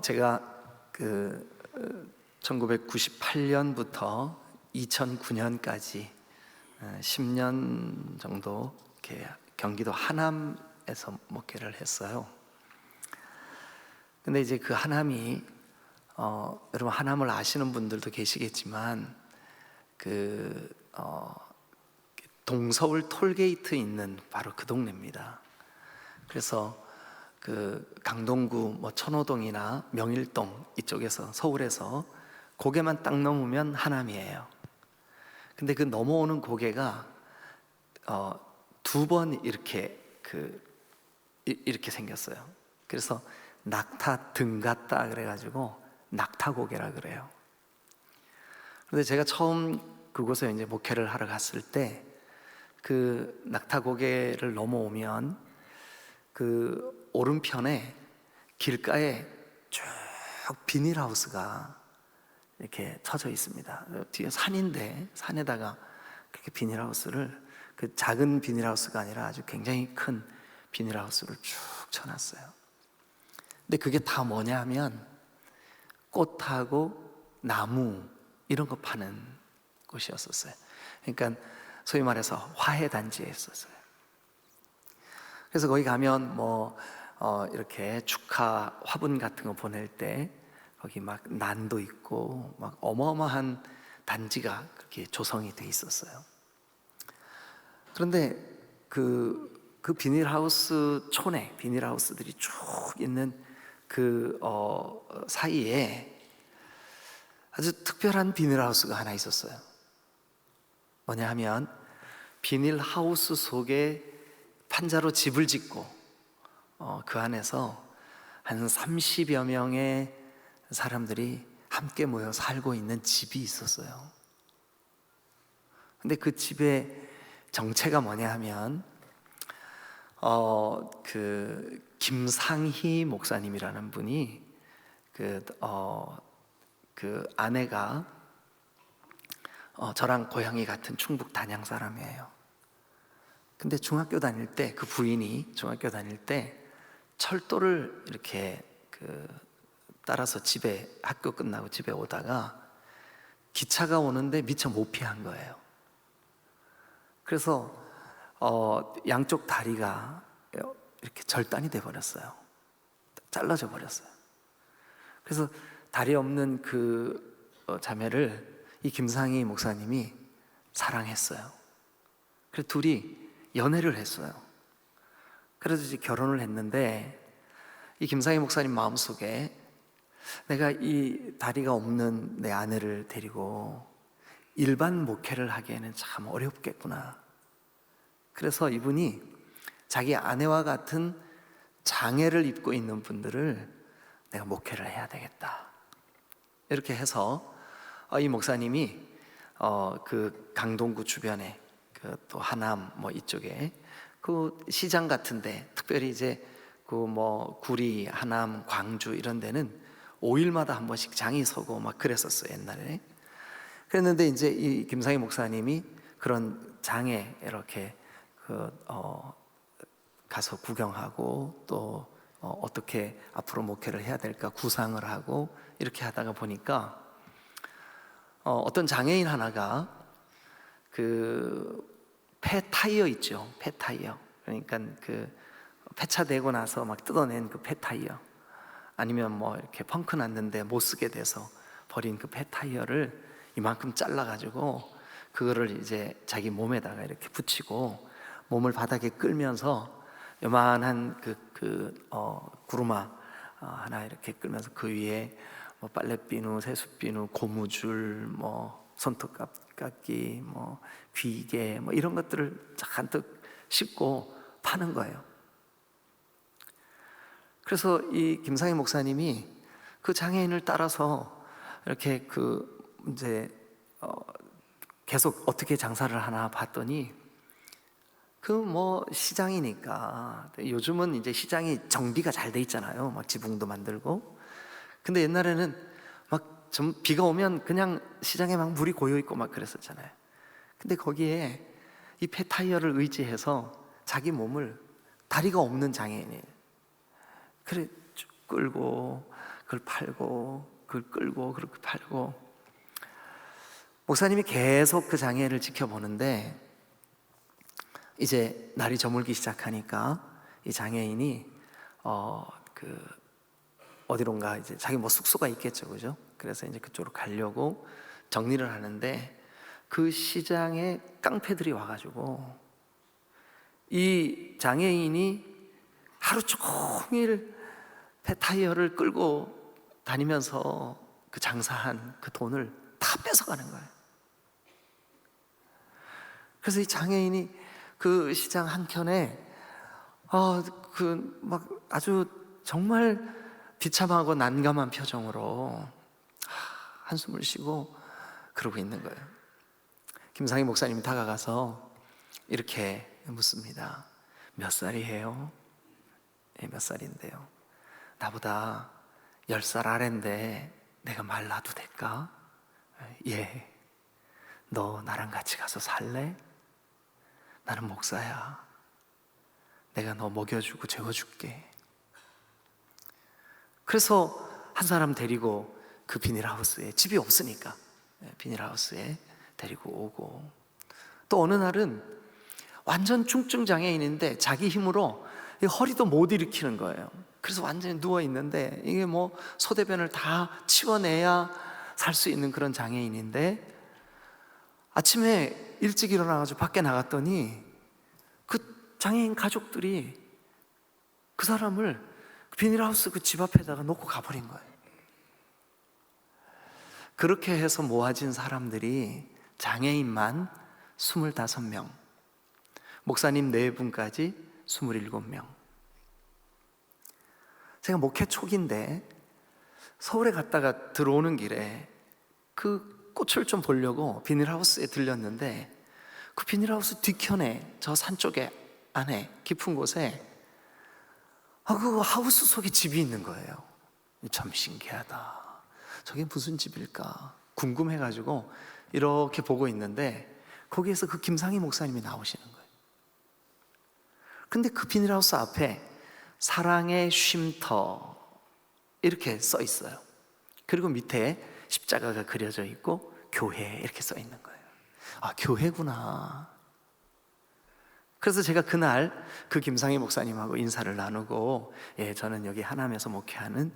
제가 1998년부터 2009년까지 10년 정도 이렇게 경기도 하남에서 목회를 했어요. 근데 이제 그 하남이 여러분 하남을 아시는 분들도 계시겠지만 동서울 톨게이트 있는 바로 그 동네입니다. 그래서 강동구 천호동이나 명일동 이쪽에서 서울에서 고개만 딱 넘으면 하남이에요. 근데 그 넘어오는 고개가 두 번 이렇게 생겼어요. 그래서 낙타 등 같다 그래가지고 낙타고개라 그래요. 그런데 제가 처음 그곳에 이제 목회를 하러 갔을 때 그 낙타고개를 넘어오면 그 오른편에 길가에 쭉 비닐하우스가 이렇게 쳐져 있습니다. 뒤에 산인데 산에다가 그렇게 비닐하우스를 작은 비닐하우스가 아니라 아주 굉장히 큰 비닐하우스를 쭉 쳐놨어요. 근데 그게 다 뭐냐 하면 꽃하고 나무 이런 거 파는 곳이었었어요. 그러니까 소위 말해서 화훼단지에 있었어요. 그래서 거기 가면 이렇게 축하 화분 같은 거 보낼 때 거기 막 난도 있고 막 어마어마한 단지가 그렇게 조성이 돼 있었어요. 그런데 그 비닐하우스 촌에 비닐하우스들이 쭉 있는 사이에 아주 특별한 비닐하우스가 하나 있었어요. 뭐냐 하면 비닐하우스 속에 판자로 집을 짓고 그 안에서 한 30여 명의 사람들이 함께 모여 살고 있는 집이 있었어요. 근데 그 집의 정체가 뭐냐 하면 김상희 목사님이라는 분이 아내가 저랑 고향이 같은 충북 단양 사람이에요. 근데 중학교 다닐 때 그 부인이 중학교 다닐 때 철도를 이렇게 따라서 학교 끝나고 집에 오다가 기차가 오는데 미처 못 피한 거예요. 그래서 양쪽 다리가 이렇게 절단이 돼 버렸어요. 잘라져 버렸어요. 그래서 다리 없는 그 자매를 이 김상희 목사님이 사랑했어요. 그래서 둘이 연애를 했어요. 그래서 이제 결혼을 했는데 이 김상희 목사님 마음속에 내가 이 다리가 없는 내 아내를 데리고 일반 목회를 하기에는 참 어렵겠구나. 그래서 이분이 자기 아내와 같은 장애를 입고 있는 분들을 내가 목회를 해야 되겠다. 이렇게 해서 이 목사님이 그 강동구 주변에 또 하남 이쪽에 그 시장 같은데 특별히 이제 구리, 하남, 광주 이런 데는 5일마다 한 번씩 장이 서고 막 그랬었어요 옛날에. 그랬는데 이제 이 김상희 목사님이 그런 장에 이렇게 가서 구경하고 또 어떻게 앞으로 목회를 해야 될까 구상을 하고 이렇게 하다가 보니까 어떤 장애인 하나가 폐타이어 있죠. 폐타이어. 그러니까 폐차되고 나서 막 뜯어낸 그 폐타이어 아니면 이렇게 펑크 났는데 못 쓰게 돼서 버린 그 폐타이어를 이만큼 잘라가지고 그거를 이제 자기 몸에다가 이렇게 붙이고 몸을 바닥에 끌면서 요만한 구루마 하나 이렇게 끌면서 그 위에 빨래비누, 세숫비누, 고무줄, 손톱깎이, 귀게 이런 것들을 잔뜩 싣고 파는 거예요. 그래서 이 김상희 목사님이 그 장애인을 따라서 이렇게 이제 계속 어떻게 장사를 하나 봤더니 시장이니까 요즘은 이제 시장이 정비가 잘 돼 있잖아요. 막 지붕도 만들고. 근데 옛날에는 막 좀 비가 오면 그냥 시장에 막 물이 고여 있고 막 그랬었잖아요. 근데 거기에 이 폐타이어를 의지해서 자기 몸을 다리가 없는 장애인이 그래 쭉 끌고 그걸 팔고 그걸 끌고 그렇게 팔고. 목사님이 계속 그 장애를 지켜보는데 이제 날이 저물기 시작하니까 이 장애인이 어디론가 이제 자기 뭐 숙소가 있겠죠, 그죠? 그래서 이제 그쪽으로 가려고 정리를 하는데 그 시장에 깡패들이 와가지고 이 장애인이 하루 종일 배 타이어를 끌고 다니면서 그 장사한 그 돈을 다 뺏어가는 거예요. 그래서 이 장애인이 그 시장 한켠에 막 아주 정말 비참하고 난감한 표정으로 한숨을 쉬고 그러고 있는 거예요. 김상희 목사님이 다가가서 이렇게 묻습니다. 몇 살이에요? 몇 살인데요? 나보다 10살 아래인데 내가 말 놔도 될까? 예. 너 나랑 같이 가서 살래? 나는 목사야. 내가 너 먹여주고 재워줄게. 그래서 한 사람 데리고 그 비닐하우스에, 집이 없으니까 비닐하우스에 데리고 오고, 또 어느 날은 완전 중증 장애인인데 자기 힘으로 허리도 못 일으키는 거예요. 그래서 완전히 누워 있는데 이게 뭐 소대변을 다 치워내야 살 수 있는 그런 장애인인데, 아침에 일찍 일어나가지고 밖에 나갔더니 그 장애인 가족들이 그 사람을 비닐하우스 그 집 앞에다가 놓고 가버린 거예요. 그렇게 해서 모아진 사람들이 장애인만 25명, 목사님 4분까지 27명. 제가 목회 초기인데 서울에 갔다가 들어오는 길에 그 꽃을 좀 보려고 비닐하우스에 들렸는데, 그 비닐하우스 뒤편에 저 산 쪽에 안에 깊은 곳에 그 하우스 속에 집이 있는 거예요. 참 신기하다. 저게 무슨 집일까 궁금해가지고 이렇게 보고 있는데 거기에서 그 김상희 목사님이 나오시는 거예요. 근데 그 비닐하우스 앞에 사랑의 쉼터 이렇게 써 있어요. 그리고 밑에 십자가가 그려져 있고 교회 이렇게 써 있는 거예요. 아, 교회구나. 그래서 제가 그날 그 김상희 목사님하고 인사를 나누고, 예, 저는 여기 하남에서 목회하는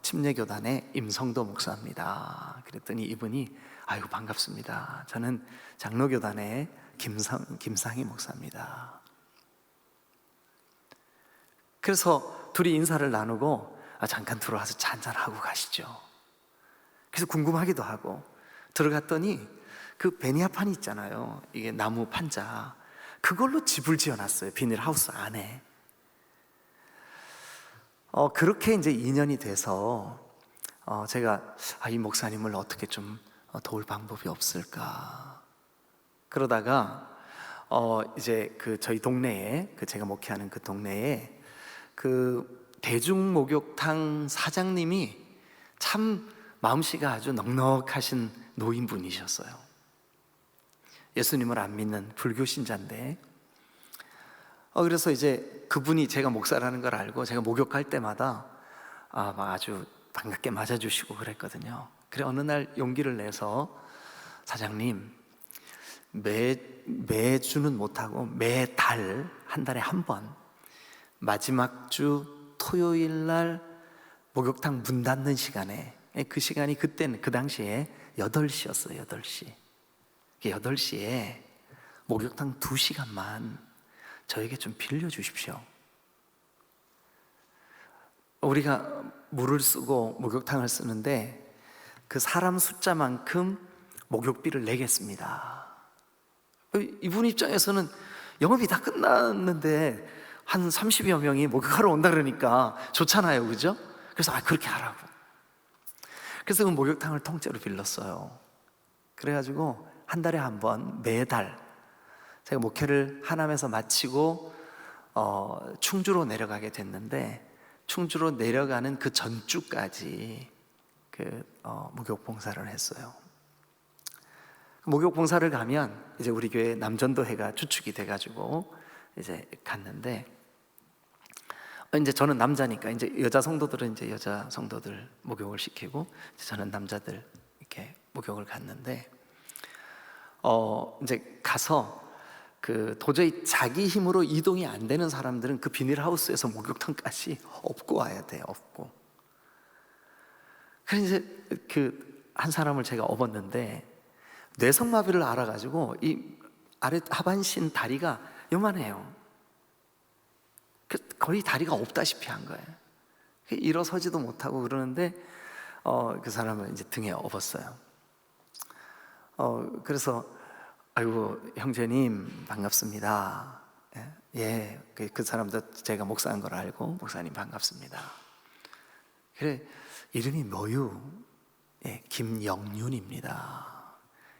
침례교단의 임성도 목사입니다. 그랬더니 이분이 아이고 반갑습니다. 저는 장로교단의 김상희 목사입니다. 그래서 둘이 인사를 나누고 잠깐 들어와서 잔잔하고 가시죠. 그래서 궁금하기도 하고 들어갔더니 그 베니아판이 있잖아요. 이게 나무 판자, 그걸로 집을 지어놨어요. 비닐하우스 안에. 그렇게 이제 2년이 돼서 제가 이 목사님을 어떻게 좀 도울 방법이 없을까 그러다가 이제 그 저희 동네에, 그 제가 목회하는 그 동네에 그 대중목욕탕 사장님이 참 마음씨가 아주 넉넉하신 노인분이셨어요. 예수님을 안 믿는 불교 신자인데, 그래서 이제 그분이 제가 목사라는 걸 알고 제가 목욕할 때마다 막 아주 반갑게 맞아주시고 그랬거든요. 그래 어느 날 용기를 내서 사장님, 매주는 못하고 매달 한 달에 한 번 마지막 주 토요일 날 목욕탕 문 닫는 시간에, 그 시간이 그때는 그 당시에 8시였어요. 8시. 8시에 목욕탕 2시간만 저에게 좀 빌려주십시오. 우리가 물을 쓰고 목욕탕을 쓰는데 그 사람 숫자만큼 목욕비를 내겠습니다. 이분 입장에서는 영업이 다 끝났는데 한 30여 명이 목욕하러 온다 그러니까 좋잖아요, 그죠? 그래서 그렇게 하라고. 그래서 그 목욕탕을 통째로 빌렸어요. 그래가지고 한 달에 한 번 매달 제가 목회를 하남에서 마치고 충주로 내려가게 됐는데, 충주로 내려가는 그 전주까지 목욕 봉사를 했어요. 목욕 봉사를 가면 이제 우리 교회 남전도회가 주축이 돼가지고 이제 갔는데, 이제 저는 남자니까 이제 여자 성도들은 이제 여자 성도들 목욕을 시키고 이제 저는 남자들 이렇게 목욕을 갔는데 이제 가서 그 도저히 자기 힘으로 이동이 안 되는 사람들은 그 비닐하우스에서 목욕탕까지 업고 와야 돼요. 업고. 그래서 이제 그 한 사람을 제가 업었는데 뇌성마비를 알아가지고 이 아래 하반신 다리가 요만해요. 거의 다리가 없다시피 한 거예요. 일어서지도 못하고 그러는데 그 사람을 이제 등에 업었어요. 그래서 아이고 형제님 반갑습니다. 예, 그 사람도 제가 목사인 걸 알고 목사님 반갑습니다. 그래 이름이 뭐유? 예, 김영윤입니다.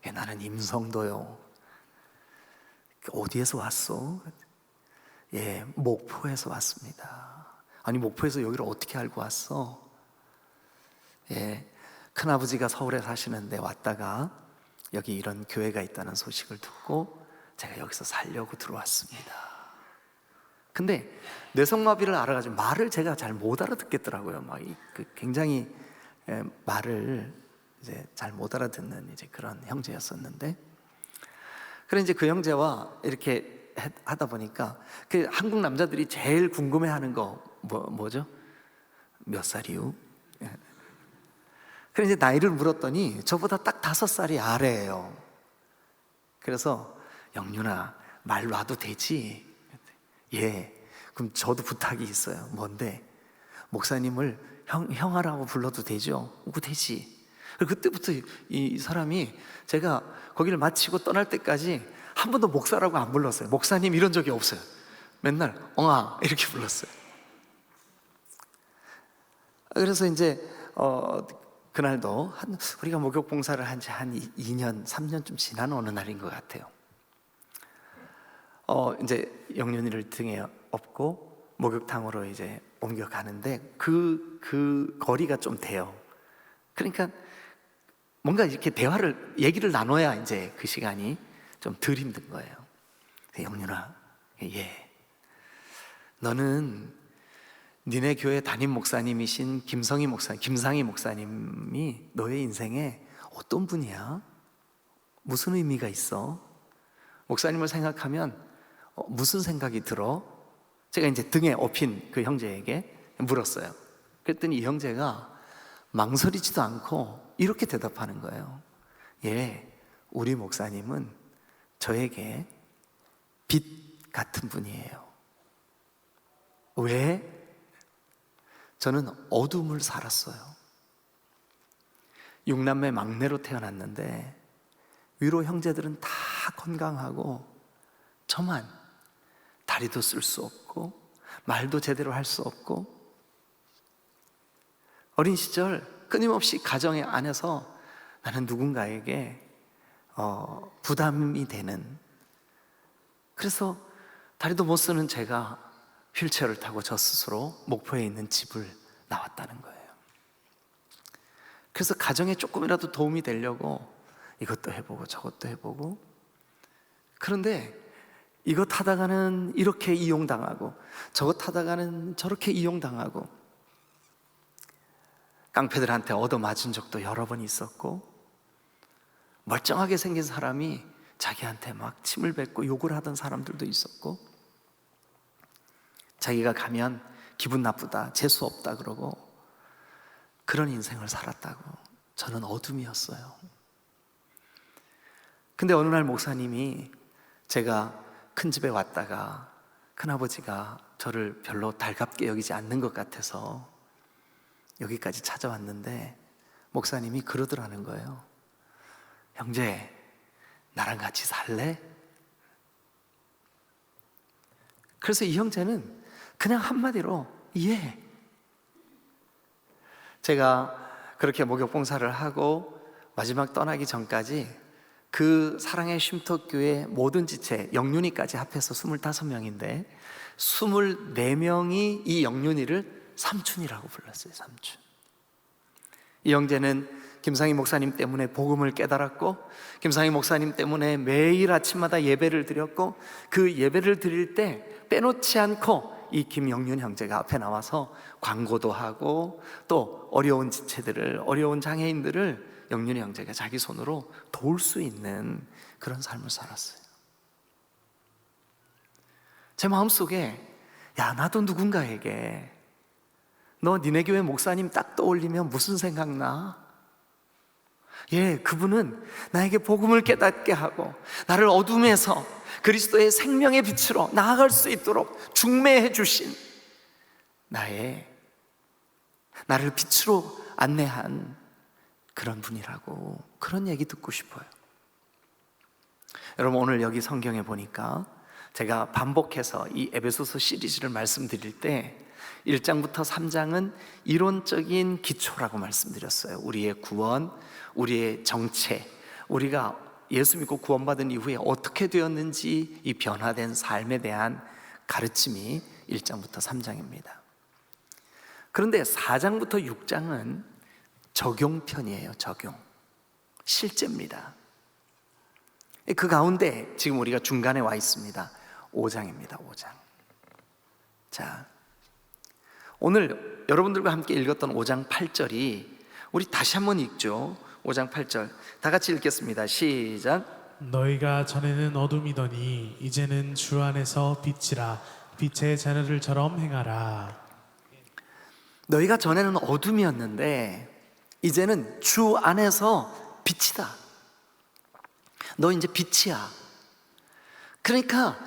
예, 나는 임성도요. 어디에서 왔어? 예, 목포에서 왔습니다. 아니 목포에서 여기를 어떻게 알고 왔어? 예, 큰아버지가 서울에 사시는데 왔다가 여기 이런 교회가 있다는 소식을 듣고 제가 여기서 살려고 들어왔습니다. 근데 뇌성마비를 알아가지고 말을 제가 잘 못 알아듣겠더라고요. 막 굉장히 말을 이제 잘 못 알아듣는 이제 그런 형제였었는데, 그래 이제 그 형제와 이렇게 하다 보니까 그 한국 남자들이 제일 궁금해하는 거 뭐죠? 몇 살이요? 그래 이제 나이를 물었더니 저보다 딱 5살이 아래예요. 그래서 영윤아 말 놔도 되지? 예. 그럼 저도 부탁이 있어요. 뭔데? 목사님을 형아라고 불러도 되죠? 되지. 그때부터 이 사람이 제가 거기를 마치고 떠날 때까지 한 번도 목사라고 안 불렀어요. 목사님 이런 적이 없어요. 맨날 엉아 이렇게 불렀어요. 그래서 이제 그날도 우리가 목욕 봉사를 한 지 한 2년, 3년쯤 지난 어느 날인 것 같아요. 이제 영윤이를 등에 업고 목욕탕으로 이제 옮겨가는데 그 거리가 좀 돼요. 그러니까 뭔가 이렇게 얘기를 나눠야 이제 그 시간이 좀 덜 힘든 거예요. 영윤아, 예, 너는 니네 교회 담임 목사님이신 김상희 목사님이 너의 인생에 어떤 분이야? 무슨 의미가 있어? 목사님을 생각하면 무슨 생각이 들어? 제가 이제 등에 업힌 그 형제에게 물었어요. 그랬더니 이 형제가 망설이지도 않고 이렇게 대답하는 거예요. 예, 우리 목사님은 저에게 빛 같은 분이에요. 왜? 저는 어둠을 살았어요. 6남매 막내로 태어났는데 위로 형제들은 다 건강하고 저만 다리도 쓸 수 없고 말도 제대로 할 수 없고, 어린 시절 끊임없이 가정의 안에서 나는 누군가에게 부담이 되는, 그래서 다리도 못 쓰는 제가 휠체어를 타고 저 스스로 목포에 있는 집을 나왔다는 거예요. 그래서 가정에 조금이라도 도움이 되려고 이것도 해보고 저것도 해보고, 그런데 이것 하다가는 이렇게 이용당하고 저것 하다가는 저렇게 이용당하고 깡패들한테 얻어맞은 적도 여러 번 있었고, 멀쩡하게 생긴 사람이 자기한테 막 침을 뱉고 욕을 하던 사람들도 있었고, 자기가 가면 기분 나쁘다, 재수 없다 그러고, 그런 인생을 살았다고. 저는 어둠이었어요. 근데 어느 날 목사님이, 제가 큰 집에 왔다가 큰아버지가 저를 별로 달갑게 여기지 않는 것 같아서 여기까지 찾아왔는데 목사님이 그러더라는 거예요. 형제, 나랑 같이 살래? 그래서 이 형제는 그냥 한마디로 예. 제가 그렇게 목욕 봉사를 하고 마지막 떠나기 전까지 그 사랑의 쉼터교회 모든 지체, 영윤이까지 합해서 25명인데 24명이 이 영윤이를 삼촌이라고 불렀어요. 삼촌. 이 형제는 김상희 목사님 때문에 복음을 깨달았고, 김상희 목사님 때문에 매일 아침마다 예배를 드렸고, 그 예배를 드릴 때 빼놓지 않고 이 김영윤 형제가 앞에 나와서 광고도 하고 또 어려운 지체들을, 어려운 장애인들을 영윤 형제가 자기 손으로 도울 수 있는 그런 삶을 살았어요. 제 마음속에 야, 나도 누군가에게 너 니네 교회 목사님 딱 떠올리면 무슨 생각나? 예, 그분은 나에게 복음을 깨닫게 하고 나를 어둠에서 그리스도의 생명의 빛으로 나아갈 수 있도록 중매해 주신 나를 빛으로 안내한 그런 분이라고, 그런 얘기 듣고 싶어요. 여러분, 오늘 여기 성경에 보니까 제가 반복해서 이 에베소서 시리즈를 말씀드릴 때 1장부터 3장은 이론적인 기초라고 말씀드렸어요. 우리의 구원, 우리의 정체, 우리가 예수 믿고 구원받은 이후에 어떻게 되었는지 이 변화된 삶에 대한 가르침이 1장부터 3장입니다. 그런데 4장부터 6장은 적용편이에요. 적용, 실제입니다. 그 가운데 지금 우리가 중간에 와 있습니다. 5장입니다. 5장. 자, 오늘 여러분들과 함께 읽었던 5장 8절이 우리 다시 한번 읽죠. 5장 8절 다 같이 읽겠습니다. 시작. 너희가 전에는 어둠이더니 이제는 주 안에서 빛이라. 빛의 자녀들처럼 행하라. 너희가 전에는 어둠이었는데 이제는 주 안에서 빛이다. 너 이제 빛이야. 그러니까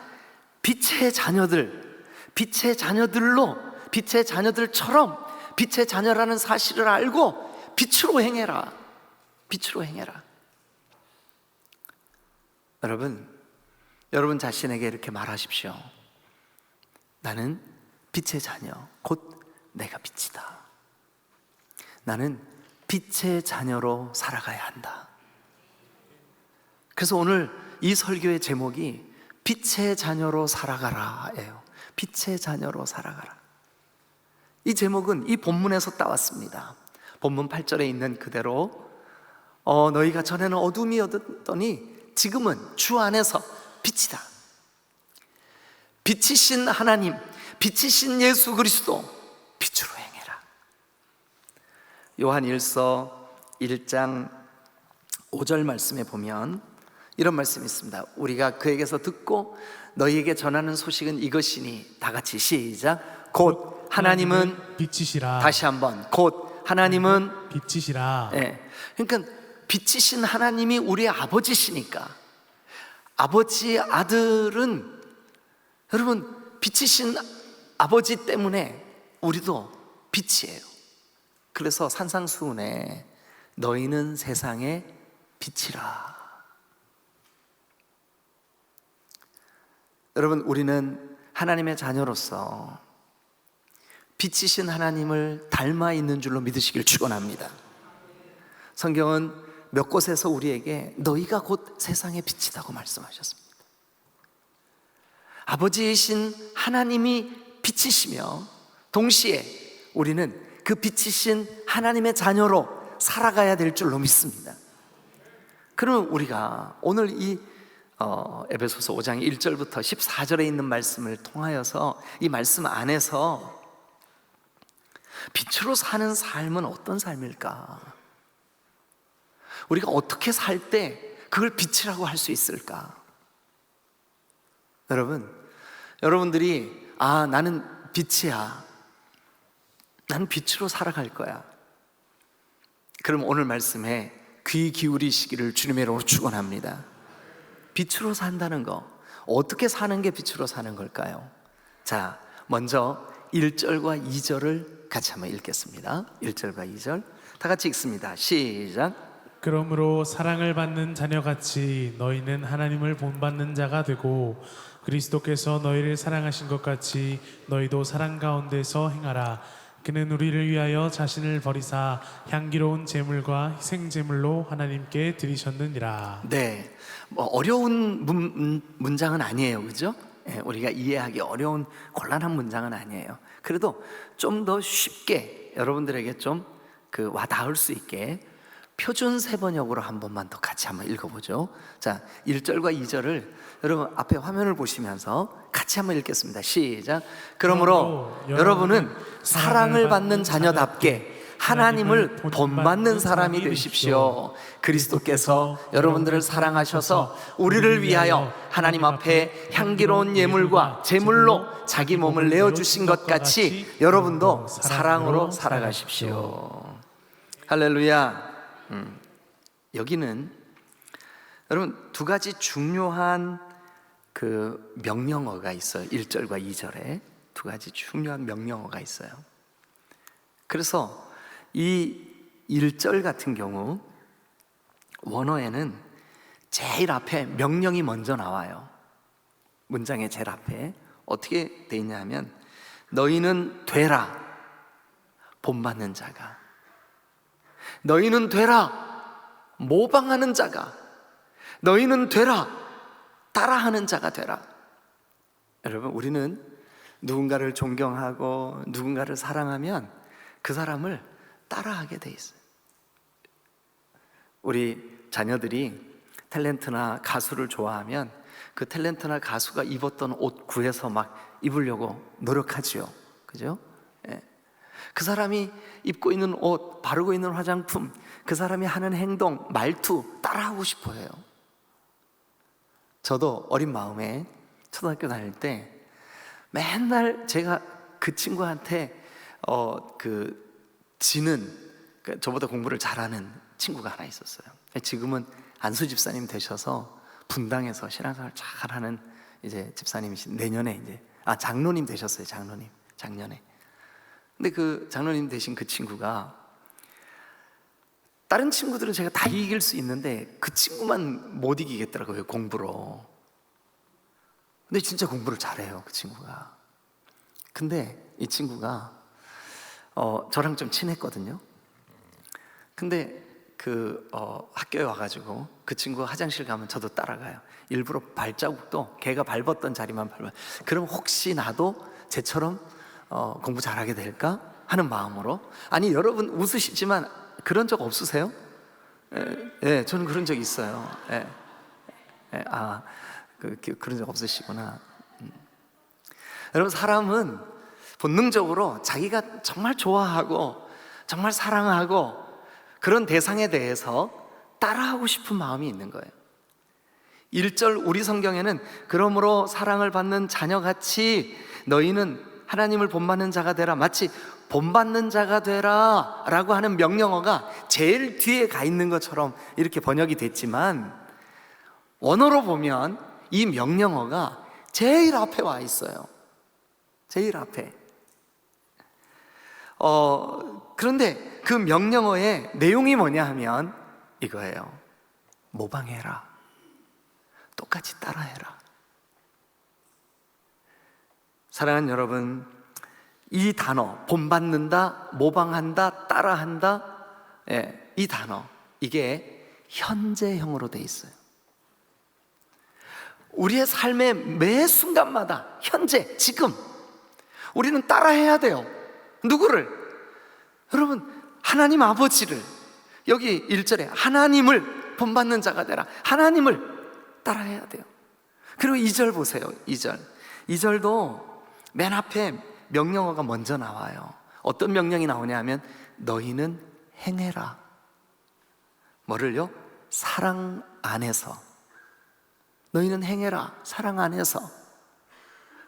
빛의 자녀들, 빛의 자녀들로, 빛의 자녀들처럼 빛의 자녀라는 사실을 알고 빛으로 행해라. 빛으로 행해라. 여러분 자신에게 이렇게 말하십시오. 나는 빛의 자녀, 곧 내가 빛이다. 나는 빛의 자녀로 살아가야 한다. 그래서 오늘 이 설교의 제목이 빛의 자녀로 살아가라예요. 빛의 자녀로 살아가라. 이 제목은 이 본문에서 따왔습니다. 본문 8절에 있는 그대로 너희가 전에는 어둠이었더니 지금은 주 안에서 빛이다. 빛이신 하나님, 빛이신 예수 그리스도, 빛으로 행해라. 요한 1서 1장 5절 말씀에 보면 이런 말씀이 있습니다. 우리가 그에게서 듣고 너희에게 전하는 소식은 이것이니, 다 같이 시작. 곧 하나님은 빛이시라. 다시 한번, 곧 하나님은 빛이시라. 네. 그러니까 빛이신 하나님이 우리의 아버지시니까, 아버지의 아들은, 여러분, 빛이신 아버지 때문에 우리도 빛이에요. 그래서 산상수훈에 너희는 세상의 빛이라. 여러분, 우리는 하나님의 자녀로서 빛이신 하나님을 닮아 있는 줄로 믿으시길 축원합니다. 성경은 몇 곳에서 우리에게 너희가 곧 세상의 빛이라고 말씀하셨습니다. 아버지이신 하나님이 빛이시며 동시에 우리는 그 빛이신 하나님의 자녀로 살아가야 될 줄로 믿습니다. 그러면 우리가 오늘 이 에베소서 5장 1절부터 14절에 있는 말씀을 통하여서 이 말씀 안에서 빛으로 사는 삶은 어떤 삶일까? 우리가 어떻게 살 때 그걸 빛이라고 할 수 있을까? 여러분들이 나는 빛이야, 나는 빛으로 살아갈 거야, 그럼 오늘 말씀에 귀 기울이시기를 주님의 이름으로 축원합니다. 빛으로 산다는 거, 어떻게 사는 게 빛으로 사는 걸까요? 자, 먼저 1절과 2절을 같이 한번 읽겠습니다. 1절과 2절 다 같이 읽습니다. 시작. 그러므로 사랑을 받는 자녀같이 너희는 하나님을 본받는 자가 되고 그리스도께서 너희를 사랑하신 것 같이 너희도 사랑 가운데서 행하라. 그는 우리를 위하여 자신을 버리사 향기로운 제물과 희생 제물로 하나님께 드리셨느니라. 네, 어려운 문장은 아니에요, 그죠? 우리가 이해하기 어려운 곤란한 문장은 아니에요. 그래도 좀 더 쉽게 여러분들에게 좀 와닿을 수 있게 표준 세번역으로 한 번만 더 같이 한번 읽어보죠. 자, 1절과 2절을 여러분 앞에 화면을 보시면서 같이 한번 읽겠습니다. 시작. 그러므로 여러분은 사랑을 받는 자녀답게 하나님을 본받는 사람이 되십시오. 그리스도께서 여러분들을 사랑하셔서 우리를 위하여 하나님 앞에 향기로운 예물과 제물로 자기 몸을 내어주신 것 같이 여러분도 사랑으로 살아가십시오. 할렐루야. 여기는 여러분 두 가지 중요한 그 명령어가 있어요. 1절과 2절에 두 가지 중요한 명령어가 있어요. 그래서 이 1절 같은 경우 원어에는 제일 앞에 명령이 먼저 나와요. 문장의 제일 앞에 어떻게 돼 있냐 하면 너희는 되라 본받는 자가, 너희는 되라 모방하는 자가, 너희는 되라 따라하는 자가 되라. 여러분 우리는 누군가를 존경하고 누군가를 사랑하면 그 사람을 따라하게 돼 있어요. 우리 자녀들이 탤런트나 가수를 좋아하면 그 탤런트나 가수가 입었던 옷 구해서 막 입으려고 노력하지요. 그죠? 예. 그 사람이 입고 있는 옷, 바르고 있는 화장품, 그 사람이 하는 행동, 말투 따라하고 싶어 해요. 저도 어린 마음에 초등학교 다닐 때 맨날 제가 그 친구한테 저보다 공부를 잘하는 친구가 하나 있었어요. 지금은 안수 집사님 되셔서 분당에서 신앙생활 잘하는 이제 집사님이신, 내년에 이제 장로님 되셨어요. 작년에. 근데 그 장로님 되신 그 친구가, 다른 친구들은 제가 다 이길 수 있는데 그 친구만 못 이기겠더라고요, 공부로. 근데 진짜 공부를 잘해요, 그 친구가. 근데 이 친구가 저랑 좀 친했거든요. 근데 학교에 와가지고 그 친구가 화장실 가면 저도 따라가요. 일부러 발자국도 걔가 밟았던 자리만 밟아요. 그럼 혹시 나도 쟤처럼 공부 잘하게 될까 하는 마음으로. 아니 여러분 웃으시지만 그런 적 없으세요? 예, 저는 그런 적 있어요. 예. 그런 적 없으시구나. 여러분 사람은 본능적으로 자기가 정말 좋아하고 정말 사랑하고 그런 대상에 대해서 따라하고 싶은 마음이 있는 거예요. 1절 우리 성경에는 그러므로 사랑을 받는 자녀같이 너희는 하나님을 본받는 자가 되라, 마치 본받는 자가 되라 라고 하는 명령어가 제일 뒤에 가 있는 것처럼 이렇게 번역이 됐지만 원어로 보면 이 명령어가 제일 앞에 와 있어요. 제일 앞에. 그런데 그 명령어의 내용이 뭐냐 하면 이거예요. 모방해라. 똑같이 따라해라. 사랑하는 여러분, 이 단어 본받는다, 모방한다, 따라한다, 이 단어 이게 현재형으로 돼 있어요. 우리의 삶의 매 순간마다 현재, 지금 우리는 따라해야 돼요. 누구를? 여러분 하나님 아버지를. 여기 1절에 하나님을 본받는 자가 되라, 하나님을 따라해야 돼요. 그리고 2절 보세요. 2절도 맨 앞에 명령어가 먼저 나와요. 어떤 명령이 나오냐 하면 너희는 행해라. 뭐를요? 사랑 안에서. 너희는 행해라, 사랑 안에서.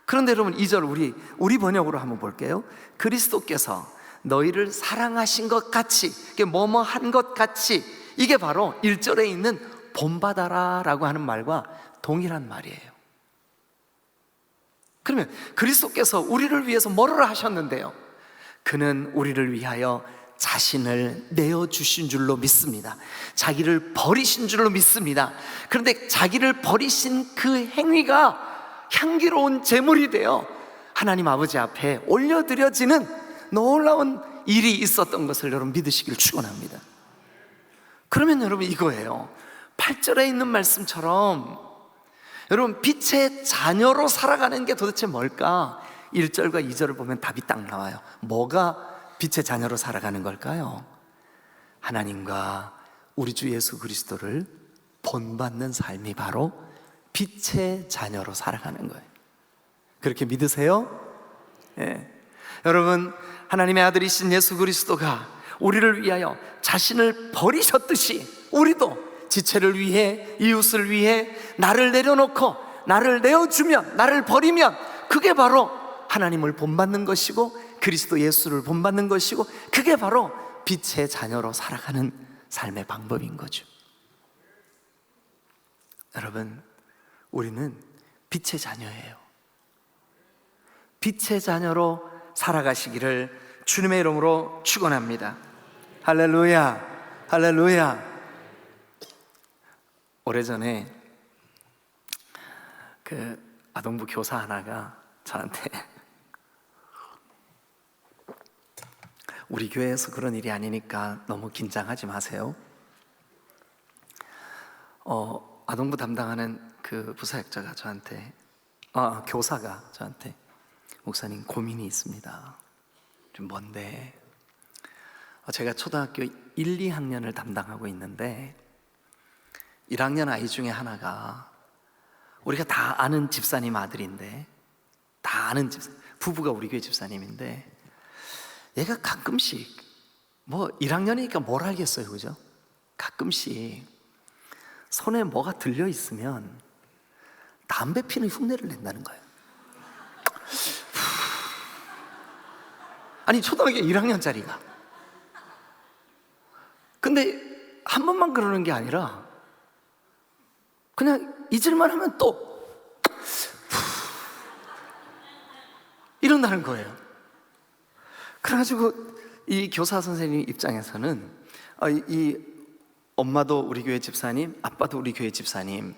그런데 여러분 2절 우리 번역으로 한번 볼게요. 그리스도께서 너희를 사랑하신 것 같이, 뭐뭐 한 것 같이, 이게 바로 1절에 있는 본받아라 라고 하는 말과 동일한 말이에요. 그러면 그리스도께서 우리를 위해서 뭐를 하셨는데요? 그는 우리를 위하여 자신을 내어주신 줄로 믿습니다. 자기를 버리신 줄로 믿습니다. 그런데 자기를 버리신 그 행위가 향기로운 제물이 되어 하나님 아버지 앞에 올려드려지는 놀라운 일이 있었던 것을 여러분 믿으시길 축원합니다. 그러면 여러분 이거예요. 8절에 있는 말씀처럼 여러분 빛의 자녀로 살아가는 게 도대체 뭘까? 1절과 2절을 보면 답이 딱 나와요. 뭐가 빛의 자녀로 살아가는 걸까요? 하나님과 우리 주 예수 그리스도를 본받는 삶이 바로 빛의 자녀로 살아가는 거예요. 그렇게 믿으세요? 예. 여러분, 하나님의 아들이신 예수 그리스도가 우리를 위하여 자신을 버리셨듯이 우리도 지체를 위해, 이웃을 위해 나를 내려놓고 나를 내어주면, 나를 버리면 그게 바로 하나님을 본받는 것이고 그리스도 예수를 본받는 것이고 그게 바로 빛의 자녀로 살아가는 삶의 방법인 거죠. 여러분, 우리는 빛의 자녀예요. 빛의 자녀로 살아가시기를 주님의 이름으로 축원합니다. 할렐루야, 할렐루야. 오래전에 그 아동부 교사 하나가 저한테 우리 교회에서 그런 일이 아니니까 너무 긴장하지 마세요. 아동부 담당하는 그 부사역자가 저한테, 교사가 저한테, 목사님 고민이 있습니다. 좀 뭔데? 제가 초등학교 1, 2학년을 담당하고 있는데 1학년 아이 중에 하나가 우리가 다 아는 집사님 아들인데, 다 아는 부부가 우리 교회 집사님인데 얘가 가끔씩 1학년이니까 뭘 알겠어요, 그죠? 가끔씩 손에 뭐가 들려 있으면 담배 피는 흉내를 낸다는 거예요. 아니, 초등학교 1학년짜리가. 근데 한 번만 그러는 게 아니라 그냥 잊을만 하면 또 이런다는 거예요. 그래가지고 이 교사 선생님 입장에서는 이 엄마도 우리 교회 집사님, 아빠도 우리 교회 집사님,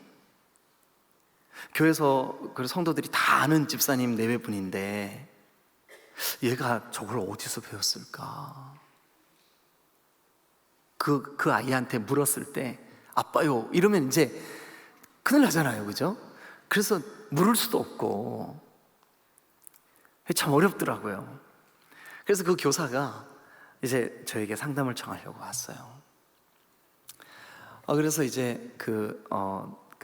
교회에서 그 성도들이 다 아는 집사님 4분인데 얘가 저걸 어디서 배웠을까? 그 아이한테 물었을 때 아빠요 이러면 이제 큰일 나잖아요, 그죠? 그래서 물을 수도 없고 참 어렵더라고요. 그래서 그 교사가 이제 저에게 상담을 청하려고 왔어요. 그래서 이제 그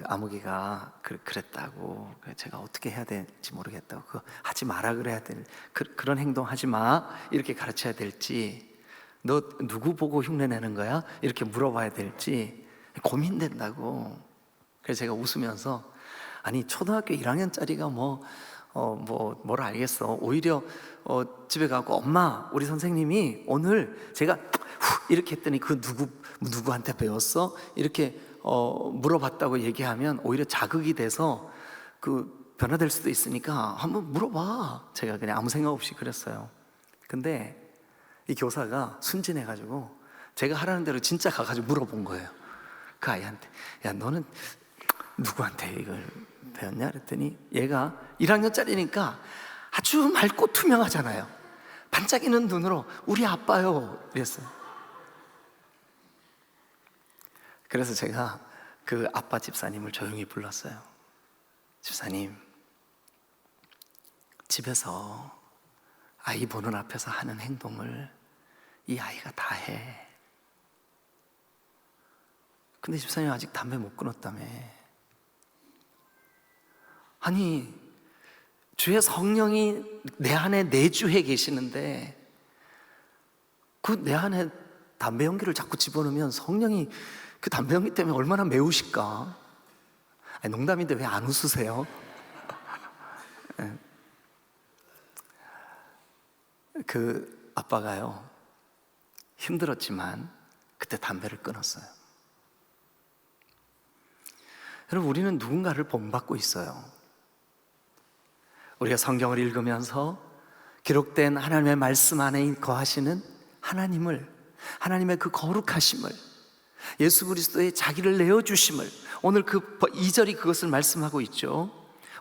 아무개가 그랬다고, 제가 어떻게 해야 될지 모르겠다고, 그거 하지 마라 그래야 될, 그런 행동 하지 마 이렇게 가르쳐야 될지, 너 누구 보고 흉내 내는 거야 이렇게 물어봐야 될지 고민된다고. 그래서 제가 웃으면서, 아니 초등학교 1학년짜리가 뭘 알겠어. 오히려 집에 가고 엄마, 우리 선생님이 오늘 제가 이렇게 했더니 그 누구한테 배웠어? 이렇게 물어봤다고 얘기하면 오히려 자극이 돼서 그 변화될 수도 있으니까 한번 물어봐. 제가 그냥 아무 생각 없이 그랬어요. 근데 이 교사가 순진해가지고 제가 하라는 대로 진짜 가가지고 물어본 거예요. 그 아이한테, 야 너는 누구한테 이걸 배웠냐? 그랬더니 얘가 1학년짜리니까 아주 맑고 투명하잖아요. 반짝이는 눈으로 우리 아빠요 이랬어요. 그래서 제가 그 아빠 집사님을 조용히 불렀어요. 집사님, 집에서 아이 보는 앞에서 하는 행동을 이 아이가 다 해. 근데 집사님 아직 담배 못 끊었다며. 아니, 주의 성령이 내 안에 내주해 계시는데 그 내 안에 담배 연기를 자꾸 집어넣으면 성령이 그 담배 연기 때문에 얼마나 매우실까? 아니, 농담인데 왜 안 웃으세요? 그 아빠가요, 힘들었지만 그때 담배를 끊었어요. 여러분, 우리는 누군가를 본받고 있어요. 우리가 성경을 읽으면서 기록된 하나님의 말씀 안에 거하시는 하나님의 그 거룩하심을, 예수 그리스도의 자기를 내어주심을, 오늘 그 2절이 그것을 말씀하고 있죠.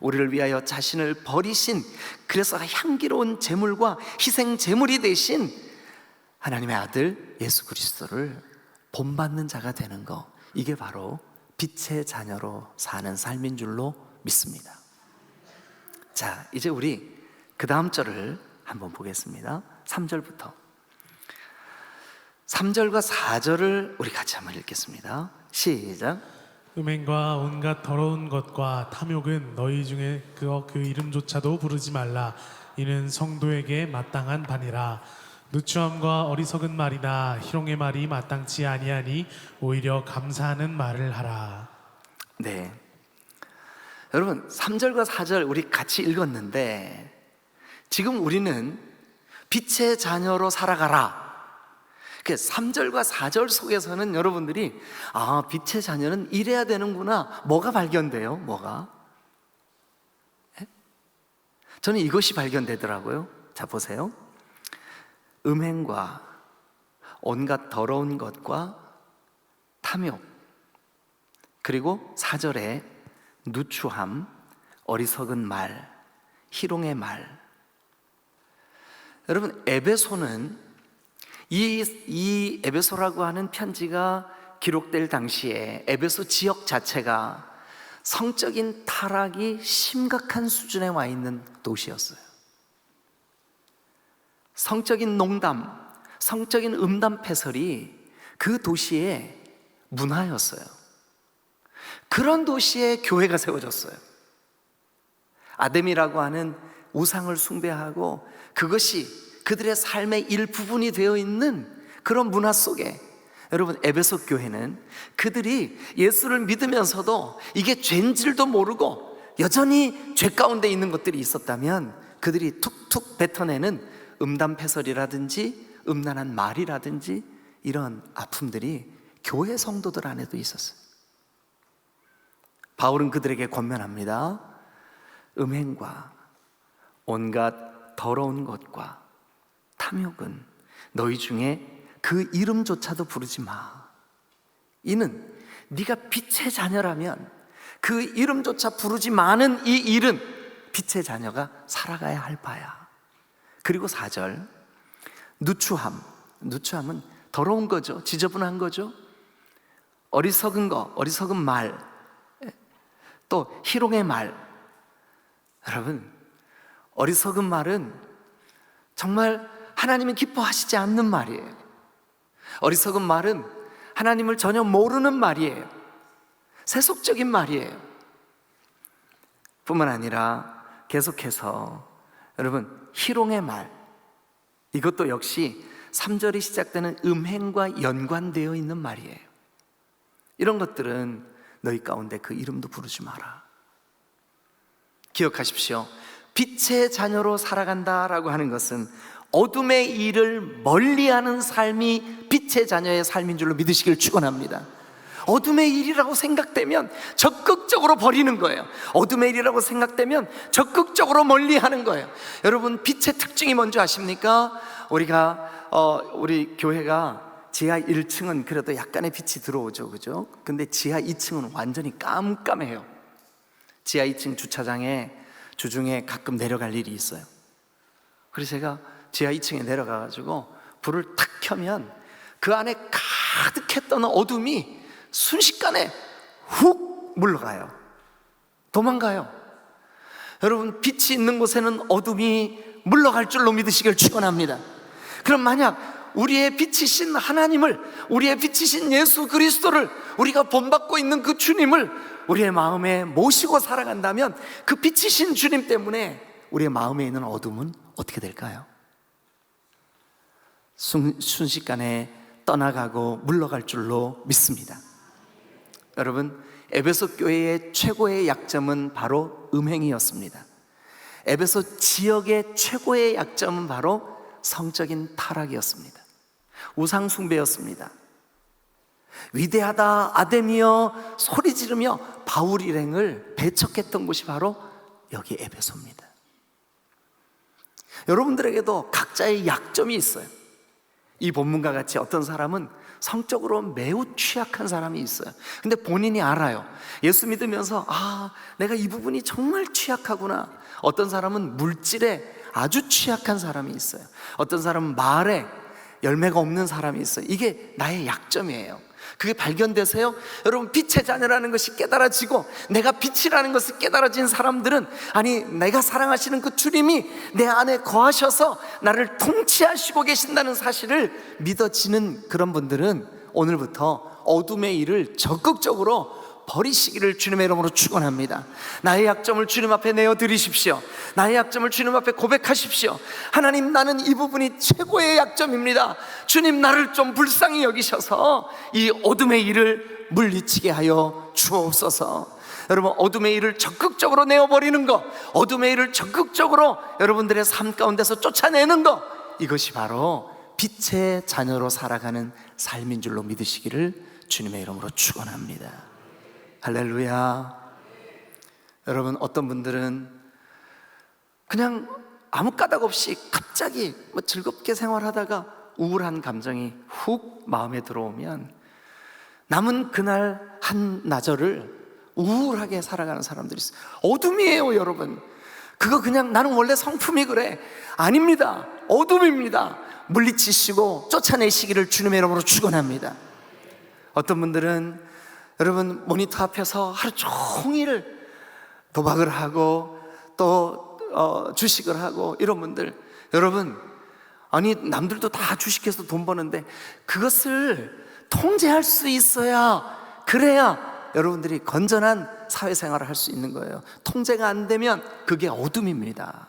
우리를 위하여 자신을 버리신, 그래서 향기로운 제물과 희생 제물이 되신 하나님의 아들 예수 그리스도를 본받는 자가 되는 거, 이게 바로 빛의 자녀로 사는 삶인 줄로 믿습니다. 자, 이제 우리 그 다음 절을 한번 보겠습니다. 3절부터 3절과 4절을 우리 같이 한번 읽겠습니다. 시작. 음행과 온갖 더러운 것과 탐욕은 너희 중에 그 이름조차도 부르지 말라. 이는 성도에게 마땅한 바니라. 누추함과 어리석은 말이나 희롱의 말이 마땅치 아니하니 오히려 감사하는 말을 하라. 네, 여러분 3절과 4절 우리 같이 읽었는데 지금 우리는 빛의 자녀로 살아가라. 그 3절과 4절 속에서는 여러분들이 빛의 자녀는 이래야 되는구나. 뭐가 발견돼요? 뭐가? 예? 저는 이것이 발견되더라고요. 자, 보세요. 음행과 온갖 더러운 것과 탐욕, 그리고 4절에 누추함, 어리석은 말, 희롱의 말. 여러분, 에베소는 이 에베소라고 하는 편지가 기록될 당시에 에베소 지역 자체가 성적인 타락이 심각한 수준에 와 있는 도시였어요. 성적인 농담, 성적인 음담패설이 그 도시의 문화였어요. 그런 도시에 교회가 세워졌어요. 아담이라고 하는 우상을 숭배하고 그것이 그들의 삶의 일부분이 되어 있는 그런 문화 속에 여러분 에베소 교회는 그들이 예수를 믿으면서도 이게 죄인지도 모르고 여전히 죄 가운데 있는 것들이 있었다면 그들이 툭툭 뱉어내는 음담패설이라든지 음란한 말이라든지 이런 아픔들이 교회 성도들 안에도 있었어요. 바울은 그들에게 권면합니다. 음행과 온갖 더러운 것과 탐욕은 너희 중에 그 이름조차도 부르지 마. 이는 네가 빛의 자녀라면 그 이름조차 부르지 마는 이 일은 빛의 자녀가 살아가야 할 바야. 그리고 4절 누추함은 더러운 거죠. 지저분한 거죠. 어리석은 거, 어리석은 말, 또 희롱의 말. 여러분, 어리석은 말은 정말 하나님이 기뻐하시지 않는 말이에요. 어리석은 말은 하나님을 전혀 모르는 말이에요. 세속적인 말이에요. 뿐만 아니라 계속해서 여러분 희롱의 말, 이것도 역시 3절이 시작되는 음행과 연관되어 있는 말이에요. 이런 것들은 너희 가운데 그 이름도 부르지 마라. 기억하십시오. 빛의 자녀로 살아간다라고 하는 것은 어둠의 일을 멀리하는 삶이 빛의 자녀의 삶인 줄로 믿으시길 축원합니다. 어둠의 일이라고 생각되면 적극적으로 버리는 거예요. 어둠의 일이라고 생각되면 적극적으로 멀리하는 거예요. 여러분, 빛의 특징이 뭔지 아십니까? 우리 교회가 지하 1층은 그래도 약간의 빛이 들어오죠, 그죠? 근데 지하 2층은 완전히 깜깜해요. 지하 2층 주차장에 주중에 가끔 내려갈 일이 있어요. 그래서 제가 지하 2층에 내려가가지고 불을 탁 켜면 그 안에 가득했던 어둠이 순식간에 훅 물러가요. 도망가요. 여러분, 빛이 있는 곳에는 어둠이 물러갈 줄로 믿으시길 축원합니다. 그럼 만약 우리의 빛이신 하나님을, 우리의 빛이신 예수 그리스도를, 우리가 본받고 있는 그 주님을 우리의 마음에 모시고 살아간다면 그 빛이신 주님 때문에 우리의 마음에 있는 어둠은 어떻게 될까요? 순식간에 떠나가고 물러갈 줄로 믿습니다. 여러분, 에베소 교회의 최고의 약점은 바로 음행이었습니다. 에베소 지역의 최고의 약점은 바로 성적인 타락이었습니다. 우상 숭배였습니다. 위대하다 아담이여 소리 지르며 바울 일행을 배척했던 곳이 바로 여기 에베소입니다. 여러분들에게도 각자의 약점이 있어요. 이 본문과 같이 어떤 사람은 성적으로 매우 취약한 사람이 있어요. 근데 본인이 알아요. 예수 믿으면서 내가 이 부분이 정말 취약하구나. 어떤 사람은 물질에 아주 취약한 사람이 있어요. 어떤 사람은 말에 열매가 없는 사람이 있어요. 이게 나의 약점이에요. 그게 발견되세요? 여러분, 빛의 자녀라는 것이 깨달아지고 내가 빛이라는 것을 깨달아진 사람들은, 아니, 내가 사랑하시는 그 주님이 내 안에 거하셔서 나를 통치하시고 계신다는 사실을 믿어지는 그런 분들은 오늘부터 어둠의 일을 적극적으로 버리시기를 주님의 이름으로 축원합니다. 나의 약점을 주님 앞에 내어드리십시오. 나의 약점을 주님 앞에 고백하십시오. 하나님, 나는 이 부분이 최고의 약점입니다. 주님, 나를 좀 불쌍히 여기셔서 이 어둠의 일을 물리치게 하여 주옵소서. 여러분, 어둠의 일을 적극적으로 내어버리는 것, 어둠의 일을 적극적으로 여러분들의 삶 가운데서 쫓아내는 것, 이것이 바로 빛의 자녀로 살아가는 삶인 줄로 믿으시기를 주님의 이름으로 축원합니다. 할렐루야. 여러분, 어떤 분들은 그냥 아무 까닭 없이 갑자기 즐겁게 생활하다가 우울한 감정이 훅 마음에 들어오면 남은 그날 한나절을 우울하게 살아가는 사람들이 있어요. 어둠이에요, 여러분. 그거 그냥 나는 원래 성품이 그래. 아닙니다. 어둠입니다. 물리치시고 쫓아내시기를 주님의 이름으로 축원합니다. 어떤 분들은 여러분, 모니터 앞에서 하루 종일 도박을 하고 또 주식을 하고 이런 분들, 여러분, 아니, 남들도 다 주식해서 돈 버는데 그것을 통제할 수 있어야, 그래야 여러분들이 건전한 사회생활을 할 수 있는 거예요. 통제가 안 되면 그게 어둠입니다.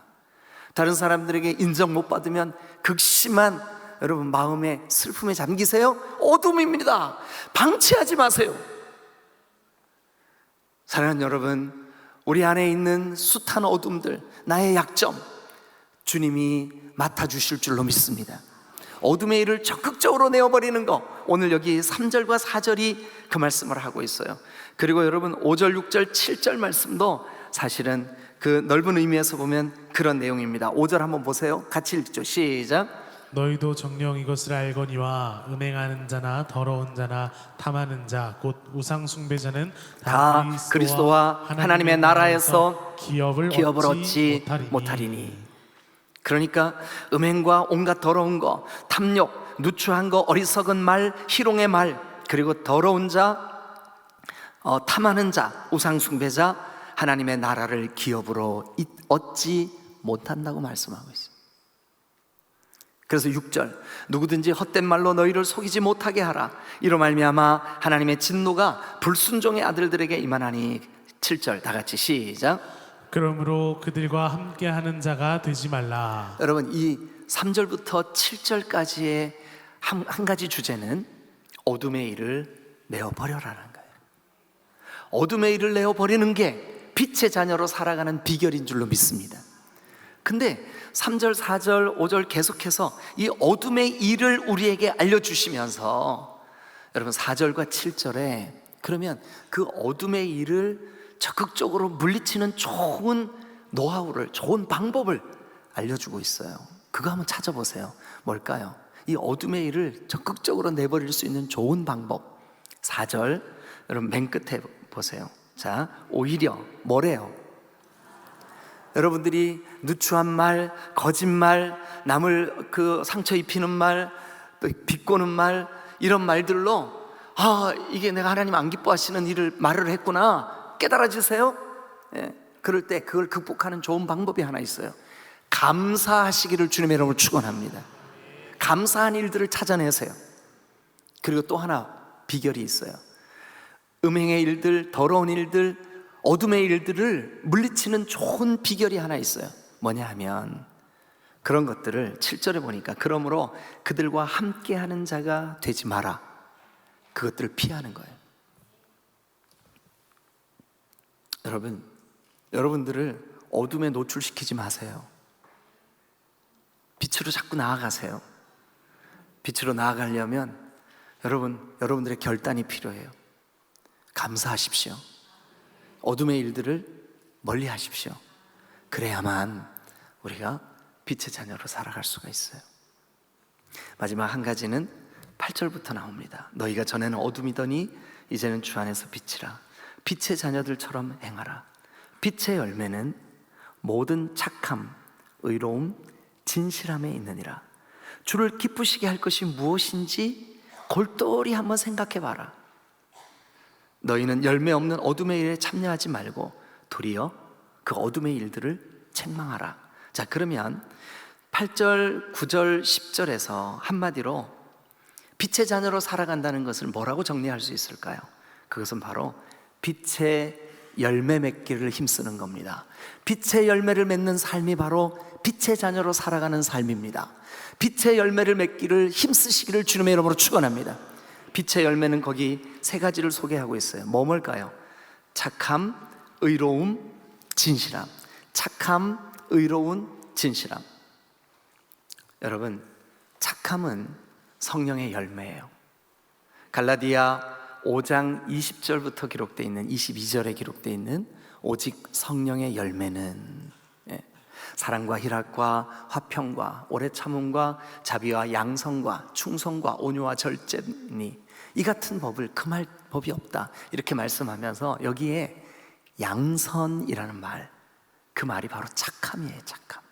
다른 사람들에게 인정 못 받으면 극심한 여러분 마음의 슬픔에 잠기세요? 어둠입니다. 방치하지 마세요. 사랑하는 여러분, 우리 안에 있는 숱한 어둠들, 나의 약점, 주님이 맡아주실 줄로 믿습니다. 어둠의 일을 적극적으로 내어버리는 것, 오늘 여기 3절과 4절이 그 말씀을 하고 있어요. 그리고 여러분 5절, 6절, 7절 말씀도 사실은 그 넓은 의미에서 보면 그런 내용입니다. 5절 한번 보세요. 같이 읽죠. 시작. 너희도 정녕 이것을 알거니와 음행하는 자나 더러운 자나 탐하는 자 곧 우상 숭배자는 다 그리스도와 하나님의 나라에서 기업을 얻지 못하리니. 그러니까 음행과 온갖 더러운 거, 탐욕, 누추한 거, 어리석은 말, 희롱의 말, 그리고 더러운 자, 탐하는 자, 우상 숭배자, 하나님의 나라를 기업으로 얻지 못한다고 말씀하고 있습니다. 그래서 6절, 누구든지 헛된 말로 너희를 속이지 못하게 하라. 이로 말미암아 하나님의 진노가 불순종의 아들들에게 임하나니. 7절 다 같이 시작. 그러므로 그들과 함께하는 자가 되지 말라. 여러분, 이 3절부터 7절까지의 한 가지 주제는 어둠의 일을 내어버려라는 거예요. 어둠의 일을 내어버리는 게 빛의 자녀로 살아가는 비결인 줄로 믿습니다. 근데 3절, 4절, 5절 계속해서 이 어둠의 일을 우리에게 알려주시면서 여러분 4절과 7절에 그러면 그 어둠의 일을 적극적으로 물리치는 좋은 노하우를, 좋은 방법을 알려주고 있어요. 그거 한번 찾아보세요. 뭘까요? 이 어둠의 일을 적극적으로 내버릴 수 있는 좋은 방법. 4절 여러분 맨 끝에 보세요. 자, 오히려 뭐래요? 여러분들이 누추한 말, 거짓말, 남을 그 상처 입히는 말, 또 비꼬는 말, 이런 말들로 이게 내가 하나님 안 기뻐하시는 일을 말을 했구나 깨달아지세요? 예, 그럴 때 그걸 극복하는 좋은 방법이 하나 있어요. 감사하시기를 주님의 이름으로 축원합니다. 감사한 일들을 찾아내세요. 그리고 또 하나 비결이 있어요. 음행의 일들, 더러운 일들, 어둠의 일들을 물리치는 좋은 비결이 하나 있어요. 뭐냐 하면 그런 것들을 7절에 보니까 그러므로 그들과 함께하는 자가 되지 마라. 그것들을 피하는 거예요. 여러분들을 어둠에 노출시키지 마세요. 빛으로 자꾸 나아가세요. 빛으로 나아가려면 여러분들의 결단이 필요해요. 감사하십시오. 어둠의 일들을 멀리 하십시오. 그래야만 우리가 빛의 자녀로 살아갈 수가 있어요. 마지막 한 가지는 8절부터 나옵니다. 너희가 전에는 어둠이더니 이제는 주 안에서 빛이라. 빛의 자녀들처럼 행하라. 빛의 열매는 모든 착함, 의로움, 진실함에 있느니라. 주를 기쁘시게 할 것이 무엇인지 골똘히 한번 생각해 봐라. 너희는 열매 없는 어둠의 일에 참여하지 말고 도리어 그 어둠의 일들을 책망하라. 자, 그러면 8절, 9절, 10절에서 한마디로 빛의 자녀로 살아간다는 것을 뭐라고 정리할 수 있을까요? 그것은 바로 빛의 열매 맺기를 힘쓰는 겁니다. 빛의 열매를 맺는 삶이 바로 빛의 자녀로 살아가는 삶입니다. 빛의 열매를 맺기를 힘쓰시기를 주님의 이름으로 축원합니다. 빛의 열매는 거기 세 가지를 소개하고 있어요. 뭘까요? 착함, 의로움, 진실함. 착함, 의로운, 진실함. 여러분, 착함은 성령의 열매예요. 갈라디아 5장 20절부터 기록되어 있는 22절에 기록되어 있는 오직 성령의 열매는 사랑과 희락과 화평과 오래 참음과 자비와 양성과 충성과 온유와 절제니 이 같은 법을 금할 법이 없다, 이렇게 말씀하면서 여기에 양선이라는 말, 그 말이 바로 착함이에요. 착함.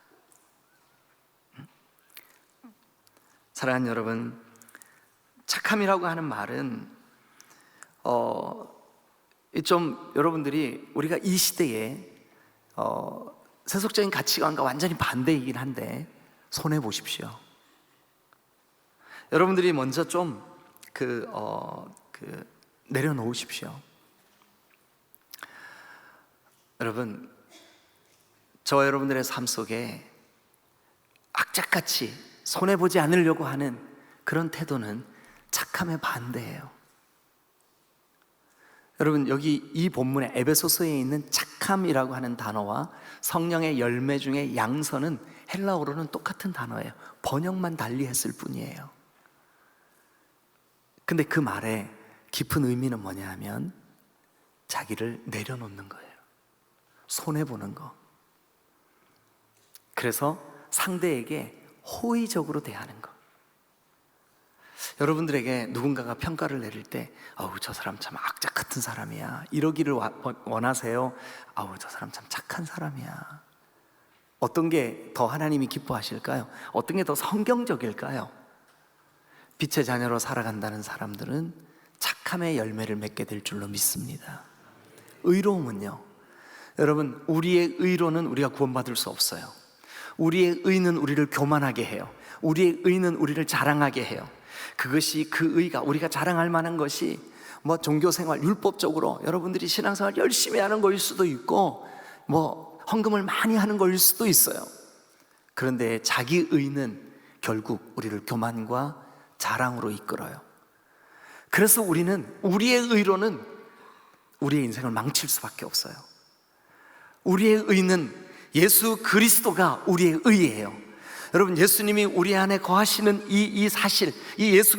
사랑하는 여러분, 착함이라고 하는 말은 좀 여러분들이 우리가 이 시대에 세속적인 가치관과 완전히 반대이긴 한데 손해 보십시오. 여러분들이 먼저 좀 내려놓으십시오. 여러분, 저와 여러분들의 삶 속에 악착같이 손해보지 않으려고 하는 그런 태도는 착함의 반대예요. 여러분, 여기 이 본문에 에베소서에 있는 착함이라고 하는 단어와 성령의 열매 중에 양선은 헬라어로는 똑같은 단어예요. 번역만 달리했을 뿐이에요. 근데 그 말의 깊은 의미는 뭐냐 하면 자기를 내려놓는 거예요. 손해보는 거. 그래서 상대에게 호의적으로 대하는 거. 여러분들에게 누군가가 평가를 내릴 때 아우, 저 사람 참 악착 같은 사람이야, 이러기를 원하세요? 아우, 저 사람 참 착한 사람이야. 어떤 게 더 하나님이 기뻐하실까요? 어떤 게 더 성경적일까요? 빛의 자녀로 살아간다는 사람들은 착함의 열매를 맺게 될 줄로 믿습니다. 의로움은요, 여러분, 우리의 의로는 우리가 구원받을 수 없어요. 우리의 의는 우리를 교만하게 해요. 우리의 의는 우리를 자랑하게 해요. 그것이, 그 의가 우리가 자랑할 만한 것이 뭐 종교생활 율법적으로 여러분들이 신앙생활 열심히 하는 거일 수도 있고 뭐 헌금을 많이 하는 거일 수도 있어요. 그런데 자기 의는 결국 우리를 교만과 자랑으로 이끌어요. 그래서 우리는 우리의 의로는 우리의 인생을 망칠 수밖에 없어요. 우리의 의는 예수 그리스도가 우리의 의예요. 여러분, 예수님이 우리 안에 거하시는 이 사실, 이 예수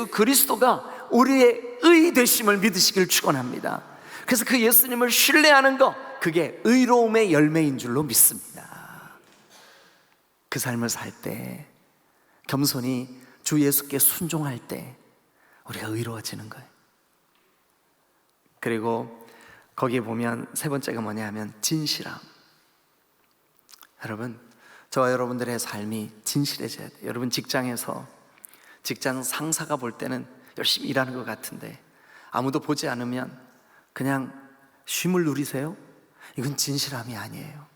그리스도가 우리의 의 되심을 믿으시길 축원합니다. 그래서 그 예수님을 신뢰하는 것, 그게 의로움의 열매인 줄로 믿습니다. 그 삶을 살 때, 겸손히 주 예수께 순종할 때 우리가 의로워지는 거예요. 그리고 거기에 보면 세 번째가 뭐냐 하면 진실함. 여러분, 저와 여러분들의 삶이 진실해져야 돼요. 여러분, 직장에서 직장 상사가 볼 때는 열심히 일하는 것 같은데 아무도 보지 않으면 그냥 쉼을 누리세요? 이건 진실함이 아니에요.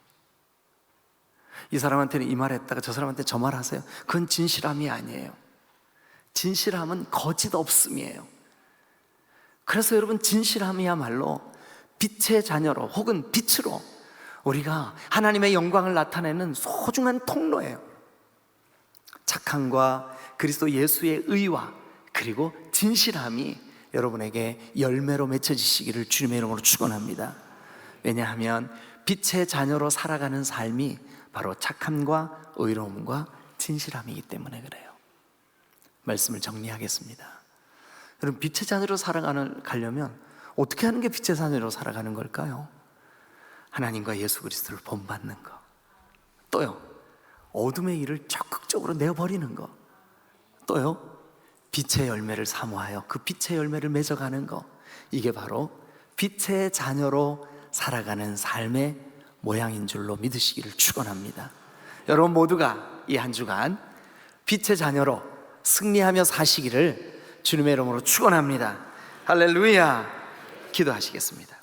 이 사람한테는 이 말 했다가 저 사람한테 저 말 하세요? 그건 진실함이 아니에요. 진실함은 거짓 없음이에요. 그래서 여러분, 진실함이야말로 빛의 자녀로 혹은 빛으로 우리가 하나님의 영광을 나타내는 소중한 통로예요. 착함과 그리스도 예수의 의와 그리고 진실함이 여러분에게 열매로 맺혀지시기를 주님의 이름으로 축원합니다. 왜냐하면 빛의 자녀로 살아가는 삶이 바로 착함과 의로움과 진실함이기 때문에 그래요. 말씀을 정리하겠습니다. 여러분, 빛의 자녀로 살아가려면 어떻게 하는 게 빛의 자녀로 살아가는 걸까요? 하나님과 예수 그리스도를 본받는 것, 또요, 어둠의 일을 적극적으로 내어버리는 것, 또요, 빛의 열매를 사모하여 그 빛의 열매를 맺어가는 것, 이게 바로 빛의 자녀로 살아가는 삶의 모양인 줄로 믿으시기를 축원합니다. 여러분 모두가 이 한 주간 빛의 자녀로 승리하며 사시기를 주님의 이름으로 축원합니다. 할렐루야. 기도하시겠습니다.